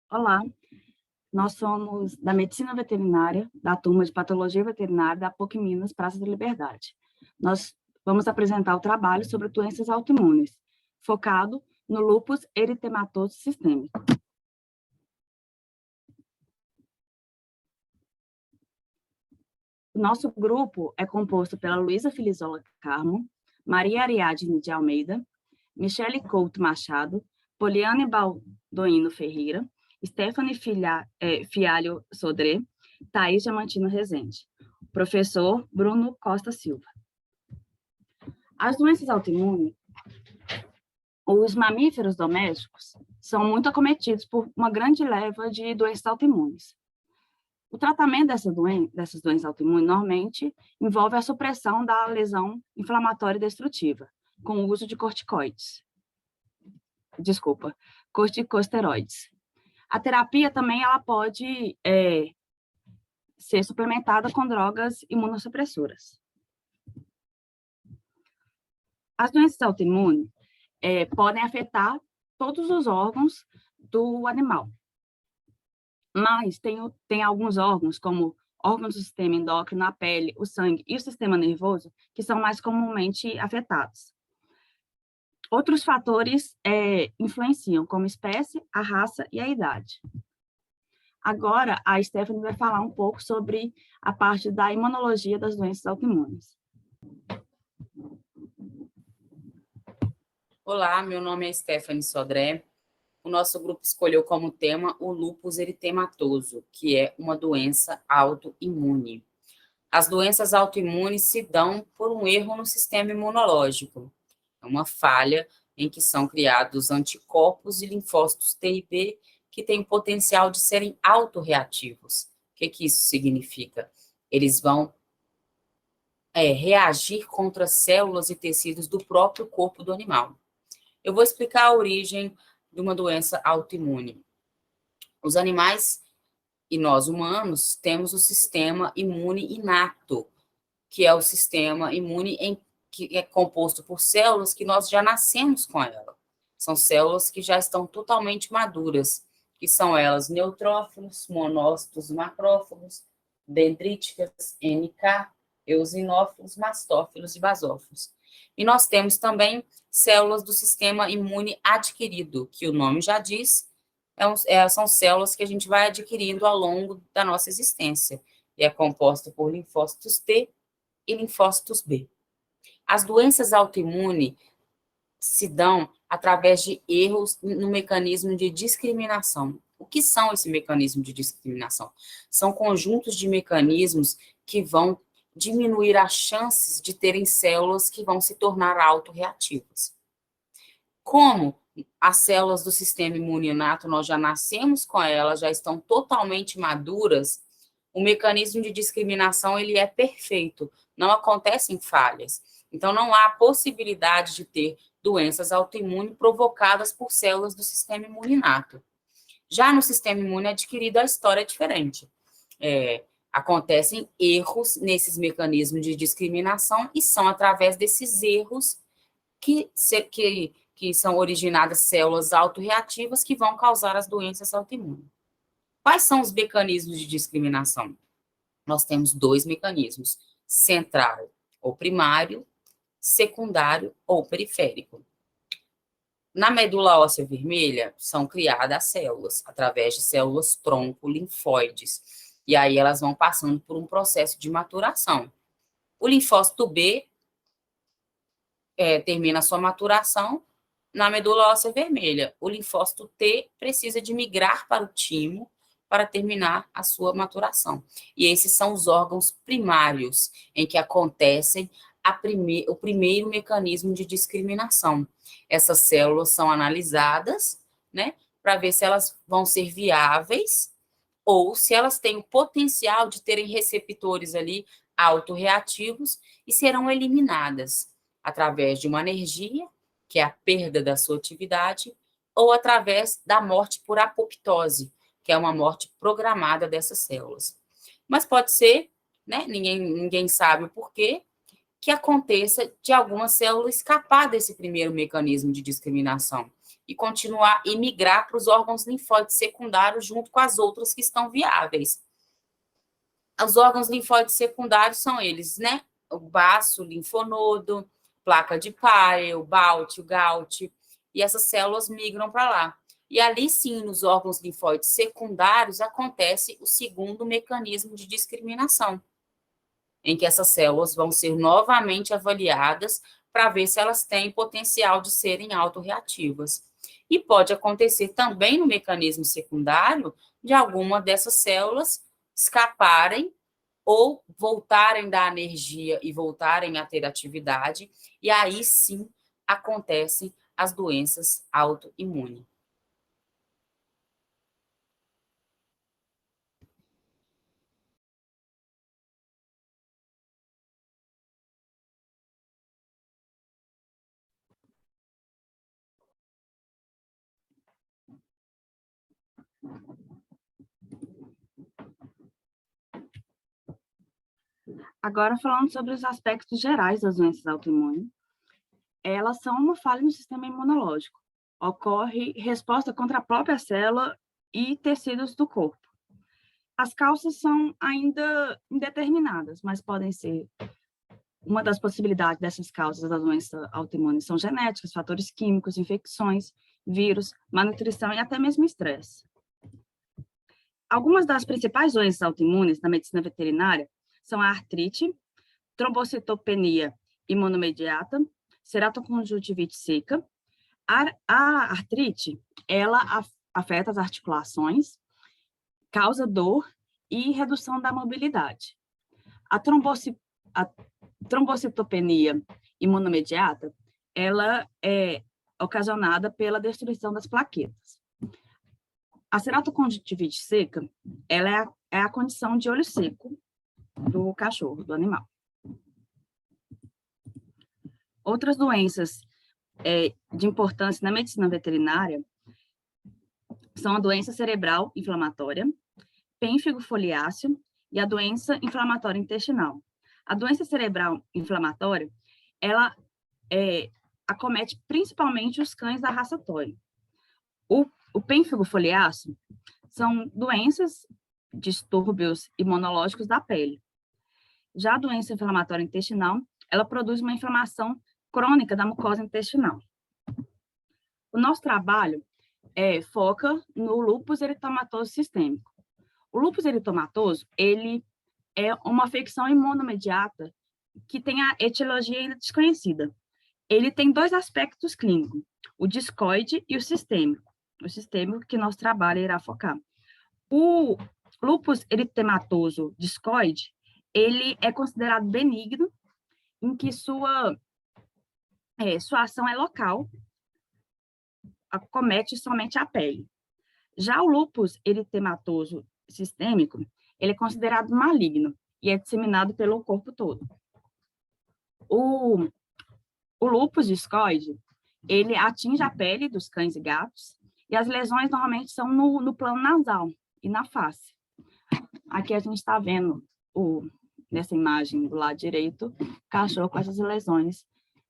Olá, nós somos da Medicina Veterinária, da turma de Patologia Veterinária da PUC Minas Praça da Liberdade. Nós vamos apresentar o trabalho sobre doenças autoimunes, focado no lúpus eritematoso sistêmico. O nosso grupo é composto pela Luísa Filizola Carmo, Maria Ariadne de Almeida, Michele Couto Machado, Poliane Baldoino Ferreira, Stephanie Fialho Sodré, Thaís Diamantino Rezende. Professor Bruno Costa Silva. As doenças autoimunes, os mamíferos domésticos, são muito acometidos por uma grande leva de doenças autoimunes. O tratamento dessas doenças autoimunes, normalmente, envolve a supressão da lesão inflamatória destrutiva, com o uso de corticosteroides. A terapia também ela pode ser suplementada com drogas imunossupressoras. As doenças autoimunes podem afetar todos os órgãos do animal, mas tem alguns órgãos, como órgãos do sistema endócrino, a pele, o sangue e o sistema nervoso, que são mais comumente afetados. Outros fatores influenciam, como espécie, a raça e a idade. Agora, a Stephanie vai falar um pouco sobre a parte da imunologia das doenças autoimunes. Olá, meu nome é Stephanie Sodré. O nosso grupo escolheu como tema o lúpus eritematoso, que é uma doença autoimune. As doenças autoimunes se dão por um erro no sistema imunológico. É uma falha em que são criados anticorpos e linfócitos T e B que têm o potencial de serem autorreativos. O que isso significa? Eles vão reagir contra células e tecidos do próprio corpo do animal. Eu vou explicar a origem de uma doença autoimune. Os animais e nós humanos temos o sistema imune inato, que é o sistema imune que é composto por células que nós já nascemos com ela. São células que já estão totalmente maduras, que são elas neutrófilos, monócitos, macrófagos, dendríticas, NK, eosinófilos, mastófilos e basófilos. E nós temos também células do sistema imune adquirido, que o nome já diz, são células que a gente vai adquirindo ao longo da nossa existência, e é composta por linfócitos T e linfócitos B. As doenças autoimunes se dão através de erros no mecanismo de discriminação. O que são esse mecanismo de discriminação? São conjuntos de mecanismos que vão diminuir as chances de terem células que vão se tornar autorreativas. Como as células do sistema imune inato, nós já nascemos com elas, já estão totalmente maduras, o mecanismo de discriminação ele é perfeito, não acontecem falhas. Então, não há possibilidade de ter doenças autoimunes provocadas por células do sistema imune inato. Já no sistema imune adquirido, a história é diferente. Acontecem erros nesses mecanismos de discriminação e são através desses erros que são originadas células autorreativas que vão causar as doenças autoimunes. Quais são os mecanismos de discriminação? Nós temos dois mecanismos, central ou primário, secundário ou periférico. Na medula óssea vermelha, são criadas células, através de células tronco linfóides, e aí elas vão passando por um processo de maturação. O linfócito B termina a sua maturação na medula óssea vermelha. O linfócito T precisa de migrar para o timo para terminar a sua maturação. E esses são os órgãos primários em que acontecem o primeiro mecanismo de discriminação. Essas células são analisadas, né, para ver se elas vão ser viáveis ou se elas têm o potencial de terem receptores ali autorreativos e serão eliminadas através de uma anergia, que é a perda da sua atividade, ou através da morte por apoptose, que é uma morte programada dessas células. Mas pode ser, né, ninguém sabe o porquê, que aconteça de alguma célula escapar desse primeiro mecanismo de discriminação e continuar e migrar para os órgãos linfóides secundários junto com as outras que estão viáveis. Os órgãos linfóides secundários são eles, né? O baço, o linfonodo, placa de Pyle, o Balt, o Gaut, e essas células migram para lá. E ali sim, nos órgãos linfóides secundários, acontece o segundo mecanismo de discriminação, em que essas células vão ser novamente avaliadas para ver se elas têm potencial de serem autorreativas. E pode acontecer também no mecanismo secundário de alguma dessas células escaparem ou voltarem da energia e voltarem a ter atividade, e aí sim acontecem as doenças autoimunes. Agora, falando sobre os aspectos gerais das doenças autoimunes, elas são uma falha no sistema imunológico. Ocorre resposta contra a própria célula e tecidos do corpo. As causas são ainda indeterminadas, mas podem ser uma das possibilidades dessas causas da doença autoimune são genéticas, fatores químicos, infecções, vírus, malnutrição e até mesmo estresse. Algumas das principais doenças autoimunes na medicina veterinária são a artrite, trombocitopenia imunomediata, ceratoconjuntivite seca. A artrite, ela afeta as articulações, causa dor e redução da mobilidade. A trombocitopenia imunomediata, ela é ocasionada pela destruição das plaquetas. A ceratoconjuntivite seca, ela é a condição de olho seco do cachorro, do animal. Outras doenças de importância na medicina veterinária são a doença cerebral inflamatória, pênfigo foliáceo e a doença inflamatória intestinal. A doença cerebral inflamatória, ela acomete principalmente os cães da raça Toy. O pênfigo foliáceo são doenças, distúrbios imunológicos da pele. Já a doença inflamatória intestinal, ela produz uma inflamação crônica da mucosa intestinal. O nosso trabalho foca no lúpus eritematoso sistêmico. O lúpus eritematoso, ele é uma afecção imunomediata que tem a etiologia ainda desconhecida. Ele tem dois aspectos clínicos, o discoide e o sistêmico. O sistêmico que nosso trabalho irá focar. O lúpus eritematoso discoide, ele é considerado benigno, em que sua ação é local, acomete somente a pele. Já o lúpus eritematoso sistêmico, ele é considerado maligno e é disseminado pelo corpo todo. O lúpus discoide, ele atinge a pele dos cães e gatos, e as lesões normalmente são no plano nasal e na face. Aqui a gente está vendo, nessa imagem do lado direito, o cachorro com essas lesões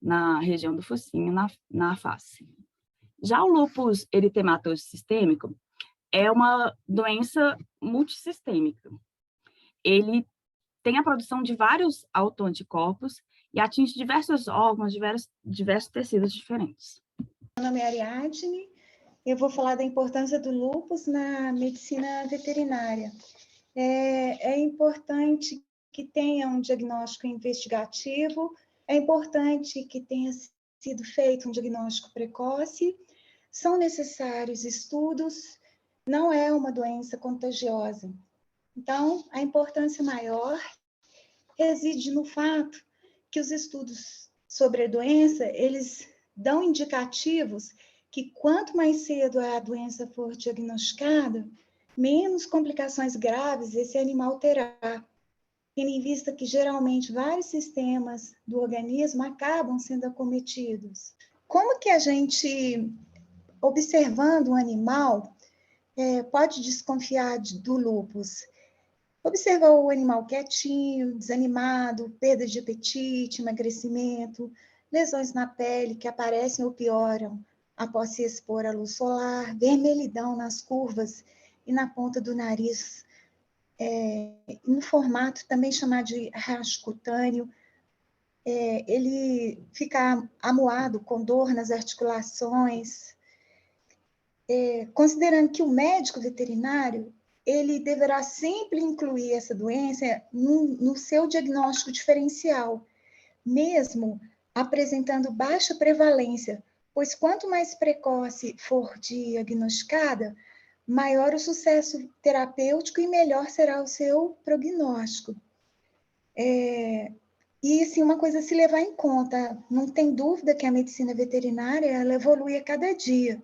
na região do focinho, na face. Já o lúpus eritematoso sistêmico é uma doença multissistêmica. Ele tem a produção de vários autoanticorpos e atinge diversos órgãos, diversos tecidos diferentes. Meu nome é Ariadne, eu vou falar da importância do lúpus na medicina veterinária. É importante que tenha um diagnóstico investigativo, é importante que tenha sido feito um diagnóstico precoce, são necessários estudos, não é uma doença contagiosa. Então, a importância maior reside no fato que os estudos sobre a doença, eles dão indicativos que quanto mais cedo a doença for diagnosticada, menos complicações graves esse animal terá, tendo em vista que geralmente vários sistemas do organismo acabam sendo acometidos. Como que a gente, observando um animal, pode desconfiar do lúpus? Observar o animal quietinho, desanimado, perda de apetite, emagrecimento, lesões na pele que aparecem ou pioram após se expor à luz solar, vermelhidão nas curvas e na ponta do nariz, no formato também chamado de rasgo cutâneo, ele fica amuado, com dor nas articulações. Considerando que o médico veterinário, ele deverá sempre incluir essa doença no seu diagnóstico diferencial, mesmo apresentando baixa prevalência, pois quanto mais precoce for diagnosticada, maior o sucesso terapêutico e melhor será o seu prognóstico. E, sim, uma coisa a se levar em conta, não tem dúvida que a medicina veterinária ela evolui a cada dia.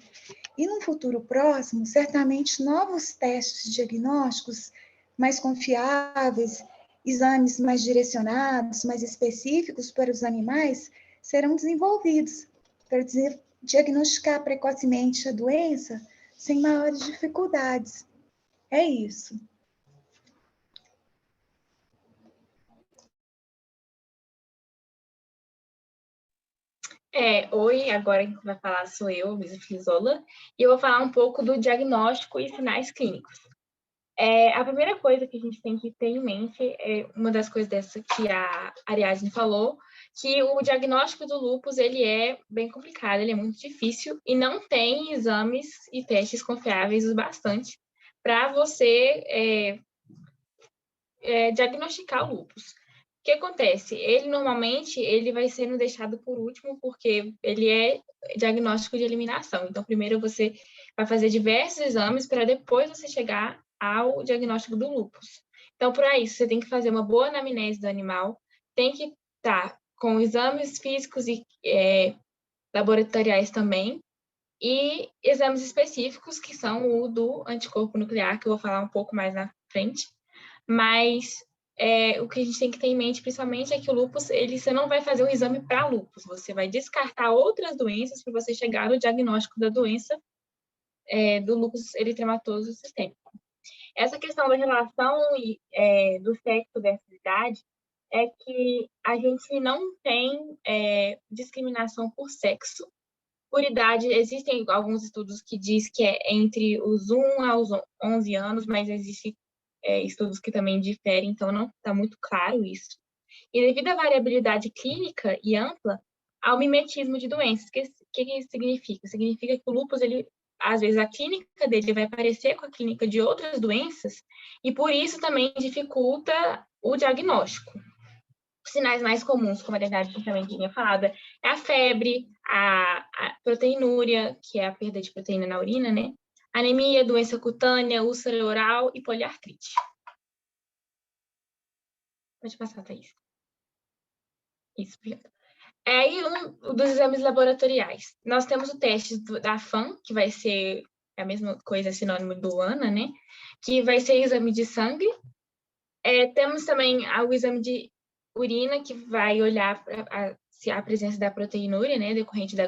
E no futuro próximo, certamente novos testes diagnósticos mais confiáveis, exames mais direcionados, mais específicos para os animais, serão desenvolvidos para diagnosticar precocemente a doença sem maiores dificuldades. É isso. Oi, agora quem vai falar sou eu, Luísa Filizola, e eu vou falar um pouco do diagnóstico e sinais clínicos. A primeira coisa que a gente tem que ter em mente é uma das coisas dessa que a Ariadne falou, que o diagnóstico do lúpus ele é bem complicado, ele é muito difícil e não tem exames e testes confiáveis o bastante para você diagnosticar o lúpus. O que acontece? Ele normalmente ele vai sendo deixado por último porque ele é diagnóstico de eliminação. Então, primeiro você vai fazer diversos exames para depois você chegar ao diagnóstico do lúpus. Então, para isso, você tem que fazer uma boa anamnese do animal, tem que estar com exames físicos e laboratoriais também, e exames específicos, que são o do anticorpo nuclear, que eu vou falar um pouco mais na frente. Mas o que a gente tem que ter em mente, principalmente, é que o lúpus, você não vai fazer um exame para lúpus, você vai descartar outras doenças para você chegar no diagnóstico da doença do lúpus eritematoso sistêmico. Essa questão da relação do sexo dessa idade é que a gente não tem discriminação por sexo. Por idade, existem alguns estudos que diz que é entre os 1 aos 11 anos, mas existem estudos que também diferem, então não está muito claro isso. E devido à variabilidade clínica e ampla, há o mimetismo de doenças. O que significa? Significa que o lúpus, às vezes, a clínica dele vai parecer com a clínica de outras doenças, e por isso também dificulta o diagnóstico. Os sinais mais comuns, como a Ariadne também tinha falado, é a febre, a proteinúria, que é a perda de proteína na urina, né? Anemia, doença cutânea, úlcera oral e poliartrite. Pode passar, Thaís. Isso, obrigada. E um dos exames laboratoriais. Nós temos o teste da FAM, que vai ser a mesma coisa, sinônimo do ANA, né? Que vai ser exame de sangue. Temos também o exame de urina, que vai olhar se há a presença da proteinúria, né? Decorrente da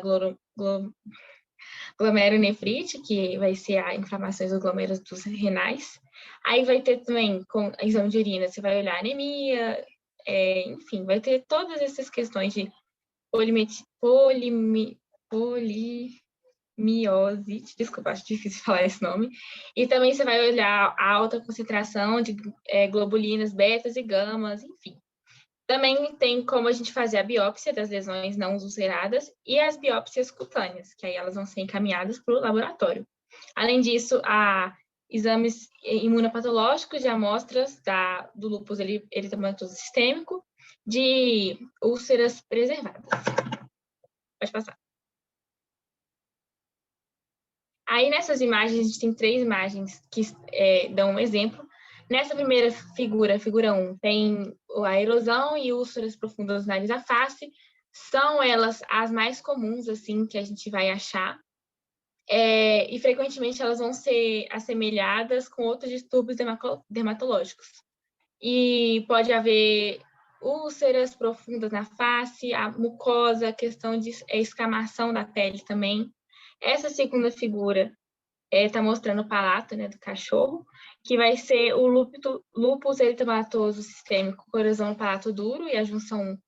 glomerulonefrite, que vai ser a inflamação dos glômerulos renais. Aí vai ter também, com exame de urina, você vai olhar anemia, enfim, vai ter todas essas questões de polimiosite, desculpa, acho difícil falar esse nome. E também você vai olhar a alta concentração de globulinas betas e gamas, enfim. Também tem como a gente fazer a biópsia das lesões não ulceradas e as biópsias cutâneas, que aí elas vão ser encaminhadas para o laboratório. Além disso, há exames imunopatológicos de amostras do lúpus eritematoso sistêmico, de úlceras preservadas. Pode passar. Aí, nessas imagens, a gente tem 3 imagens que dão um exemplo. Nessa primeira figura, figura 1, tem a erosão e úlceras profundas no nariz da face. São elas as mais comuns, assim, que a gente vai achar. E, frequentemente, elas vão ser assemelhadas com outros distúrbios dermatológicos. E pode haver úlceras profundas na face, a mucosa, a questão de escamação da pele também. Essa segunda figura está mostrando o palato, né, do cachorro, que vai ser o lúpus eritematoso sistêmico, corazão no palato duro e a junção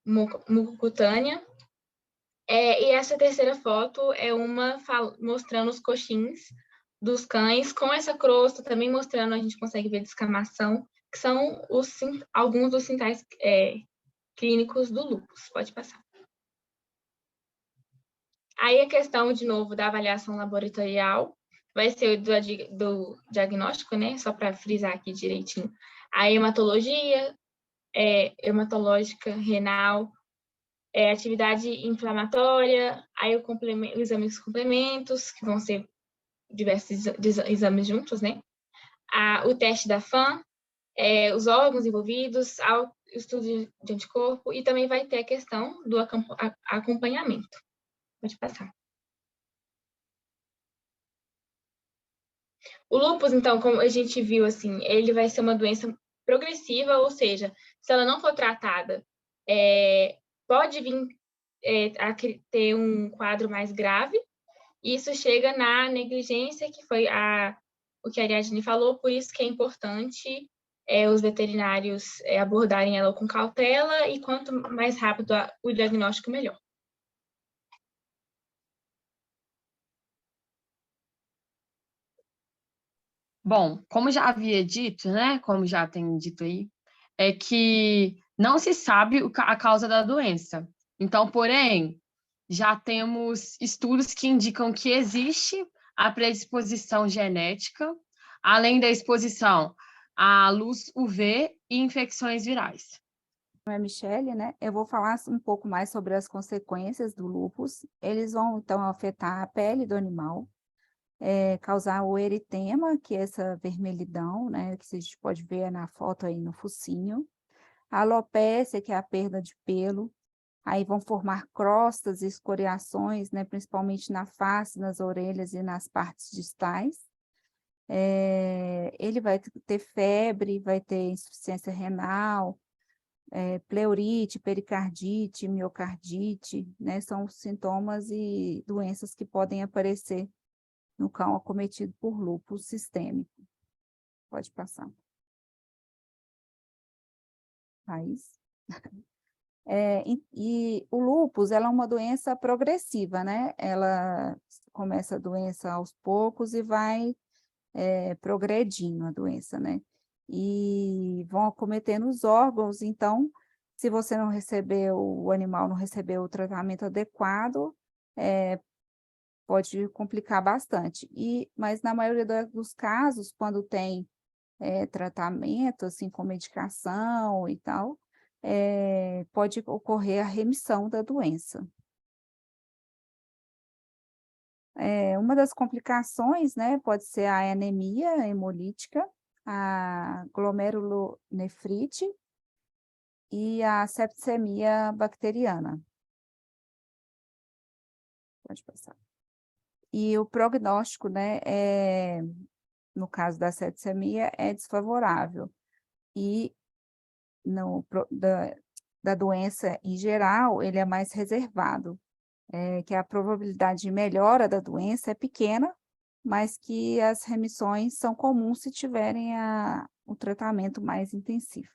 mucocutânea. E essa terceira foto é uma mostrando os coxins dos cães, com essa crosta também mostrando, a gente consegue ver descamação, que são alguns dos sinais clínicos do lúpus. Pode passar. Aí a questão, de novo, da avaliação laboratorial vai ser do diagnóstico, né? Só para frisar aqui direitinho. A hematologia, hematológica, renal, atividade inflamatória, aí os exames complementos, que vão ser diversos exames juntos, né? O teste da FAM, os órgãos envolvidos, o estudo de anticorpo, e também vai ter a questão do acompanhamento. Pode passar. O lúpus, então, como a gente viu, assim, ele vai ser uma doença progressiva, ou seja, se ela não for tratada, pode vir a ter um quadro mais grave. Isso chega na negligência, que foi o que a Ariadne falou, por isso que é importante os veterinários abordarem ela com cautela, e quanto mais rápido o diagnóstico, melhor. Bom, como já havia dito, né, como já tem dito aí, é que não se sabe a causa da doença. Então, porém, já temos estudos que indicam que existe a predisposição genética, além da exposição à luz UV e infecções virais. Meu nome é Michele, né? Eu vou falar um pouco mais sobre as consequências do lúpus. Eles vão, então, afetar a pele do animal, causar o eritema, que é essa vermelhidão, né, que a gente pode ver na foto aí no focinho, a alopécia, que é a perda de pelo, aí vão formar crostas e escoriações, né, principalmente na face, nas orelhas e nas partes distais. Ele vai ter febre, vai ter insuficiência renal, pleurite, pericardite, miocardite, né, são os sintomas e doenças que podem aparecer no cão acometido por lúpus sistêmico. Pode passar. Raiz. E o lúpus, ela é uma doença progressiva, né? Ela começa a doença aos poucos e vai progredindo a doença, né? E vão acometendo os órgãos, então, se você não recebeu, o animal não recebeu o tratamento adequado, pode complicar bastante. Mas na maioria dos casos, quando tem tratamento, assim, com medicação e tal, pode ocorrer a remissão da doença. Uma das complicações, né, pode ser a anemia hemolítica, a glomerulonefrite e a septicemia bacteriana. Pode passar. E o prognóstico, né, no caso da septicemia, é desfavorável. E da doença em geral, ele é mais reservado, que a probabilidade de melhora da doença é pequena, mas que as remissões são comuns se tiverem um tratamento mais intensivo.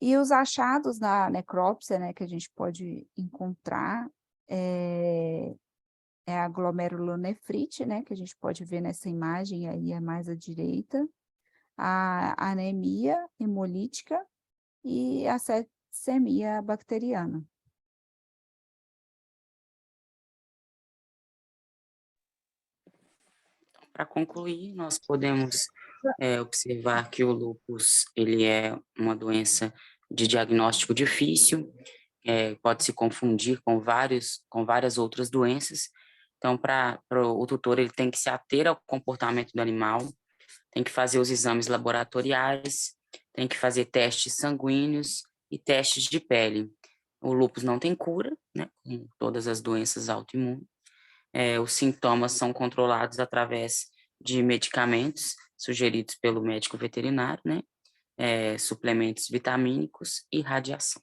E os achados na necrópsia, né, que a gente pode encontrar, é a glomerulonefrite, né, que a gente pode ver nessa imagem aí, é mais à direita, a anemia hemolítica e a septicemia bacteriana. Para concluir, nós podemos observar que o lúpus ele é uma doença de diagnóstico difícil, pode se confundir com várias outras doenças. Então, para o tutor, ele tem que se ater ao comportamento do animal, tem que fazer os exames laboratoriais, tem que fazer testes sanguíneos e testes de pele. O lúpus não tem cura, né, com todas as doenças autoimunes. Os sintomas são controlados através de medicamentos sugeridos pelo médico veterinário, né, suplementos vitamínicos e radiação.